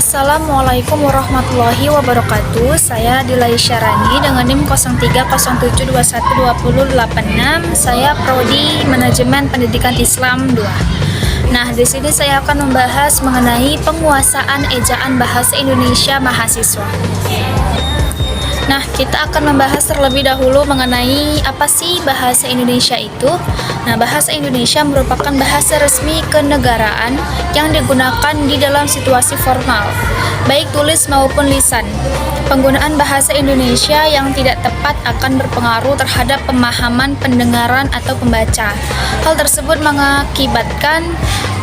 Assalamualaikum warahmatullahi wabarakatuh. Saya Dilai Syarani dengan NIM 0307212086. Saya Prodi Manajemen Pendidikan Islam 2. Nah, di sini saya akan membahas mengenai penguasaan ejaan bahasa Indonesia mahasiswa. Nah, kita akan membahas terlebih dahulu mengenai apa sih bahasa Indonesia itu. Nah, bahasa Indonesia merupakan bahasa resmi kenegaraan yang digunakan di dalam situasi formal, baik tulis maupun lisan. Penggunaan bahasa Indonesia yang tidak tepat akan berpengaruh terhadap pemahaman pendengaran atau pembaca. Hal tersebut mengakibatkan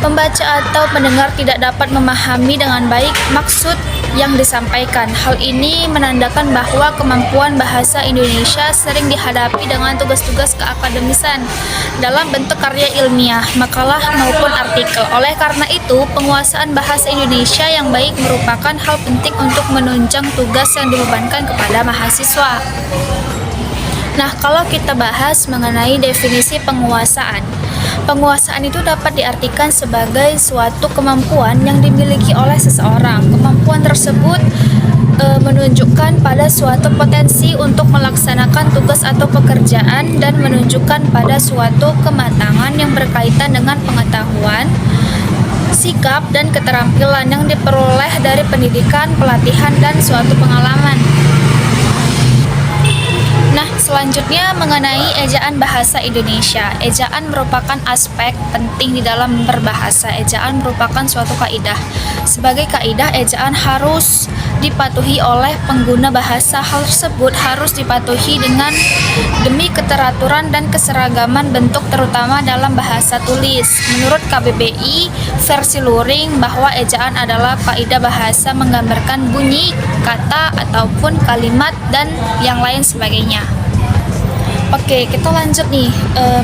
pembaca atau pendengar tidak dapat memahami dengan baik maksud yang disampaikan. Hal ini menandakan bahwa kemampuan bahasa Indonesia sering dihadapi dengan tugas-tugas keakademisan dalam bentuk karya ilmiah, makalah maupun artikel. Oleh karena itu, penguasaan bahasa Indonesia yang baik merupakan hal penting untuk menunjang tugas yang dibebankan kepada mahasiswa. Nah, kalau kita bahas mengenai definisi penguasaan. Penguasaan itu dapat diartikan sebagai suatu kemampuan yang dimiliki oleh seseorang. Kemampuan tersebut menunjukkan pada suatu potensi untuk melaksanakan tugas atau pekerjaan dan menunjukkan pada suatu kematangan yang berkaitan dengan pengetahuan, sikap, dan keterampilan yang diperoleh dari pendidikan, pelatihan, dan suatu pengalaman. Nah, selanjutnya mengenai ejaan bahasa Indonesia. Ejaan merupakan aspek penting di dalam berbahasa. Ejaan merupakan suatu kaidah. Sebagai kaidah, ejaan harus dipatuhi oleh pengguna bahasa. Hal tersebut harus dipatuhi demi keteraturan dan keseragaman bentuk terutama dalam bahasa tulis. Menurut KBBI versi luring bahwa ejaan adalah kaidah bahasa menggambarkan bunyi, kata, ataupun kalimat dan yang lain sebagainya. Oke, kita lanjut nih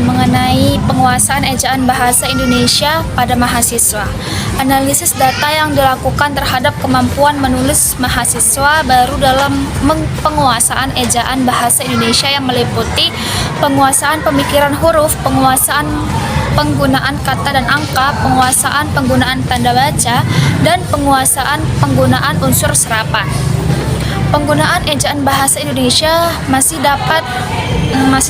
mengenai penguasaan ejaan bahasa Indonesia pada mahasiswa. Analisis data yang dilakukan terhadap kemampuan menulis mahasiswa baru dalam penguasaan ejaan bahasa Indonesia yang meliputi penguasaan pemikiran huruf, penguasaan penggunaan kata dan angka, penguasaan penggunaan tanda baca, dan penguasaan penggunaan unsur serapan. Penggunaan ejaan bahasa Indonesia masih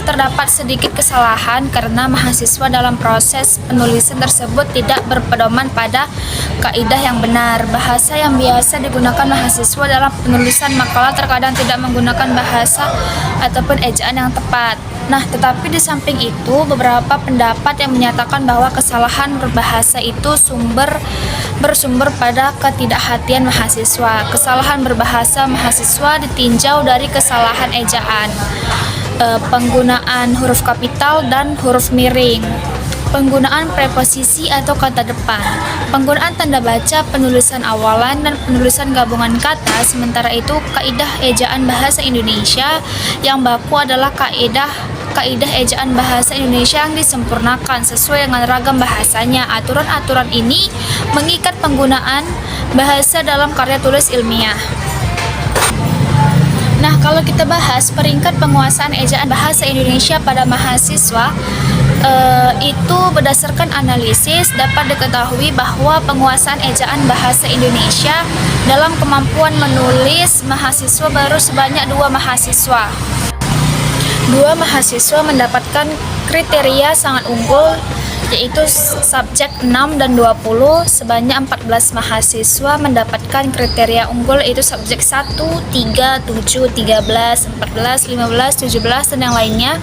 terdapat sedikit kesalahan karena mahasiswa dalam proses penulisan tersebut tidak berpedoman pada kaidah yang benar. Bahasa yang biasa digunakan mahasiswa dalam penulisan makalah terkadang tidak menggunakan bahasa ataupun ejaan yang tepat. Nah, tetapi di samping itu, beberapa pendapat yang menyatakan bahwa kesalahan berbahasa itu bersumber pada ketidakhatian mahasiswa. Kesalahan berbahasa mahasiswa ditinjau dari kesalahan ejaan, penggunaan huruf kapital dan huruf miring, penggunaan preposisi atau kata depan, penggunaan tanda baca, penulisan awalan, dan penulisan gabungan kata. Sementara itu, kaidah ejaan bahasa Indonesia yang baku adalah kaidah ejaan bahasa Indonesia yang disempurnakan sesuai dengan ragam bahasanya. Aturan-aturan ini mengikat penggunaan bahasa dalam karya tulis ilmiah. Nah, kalau kita bahas peringkat penguasaan ejaan bahasa Indonesia pada mahasiswa, itu berdasarkan analisis dapat diketahui bahwa penguasaan ejaan bahasa Indonesia dalam kemampuan menulis mahasiswa baru sebanyak 2 mahasiswa. 2 mahasiswa mendapatkan kriteria sangat unggul, yaitu subjek 6 dan 20. Sebanyak 14 mahasiswa mendapatkan kriteria unggul, yaitu subjek 1, 3, 7, 13, 14, 15, 17, dan yang lainnya.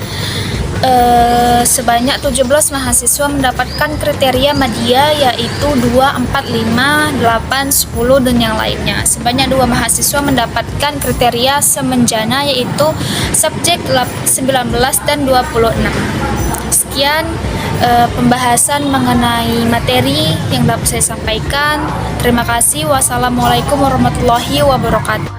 Sebanyak 17 mahasiswa mendapatkan kriteria media, yaitu 2, 4, 5, 8, 10, dan yang lainnya. Sebanyak 2 mahasiswa mendapatkan kriteria semenjana, yaitu subjek 19 dan 26. Sekian pembahasan mengenai materi yang dapat saya sampaikan. Terima kasih. Wassalamualaikum warahmatullahi wabarakatuh.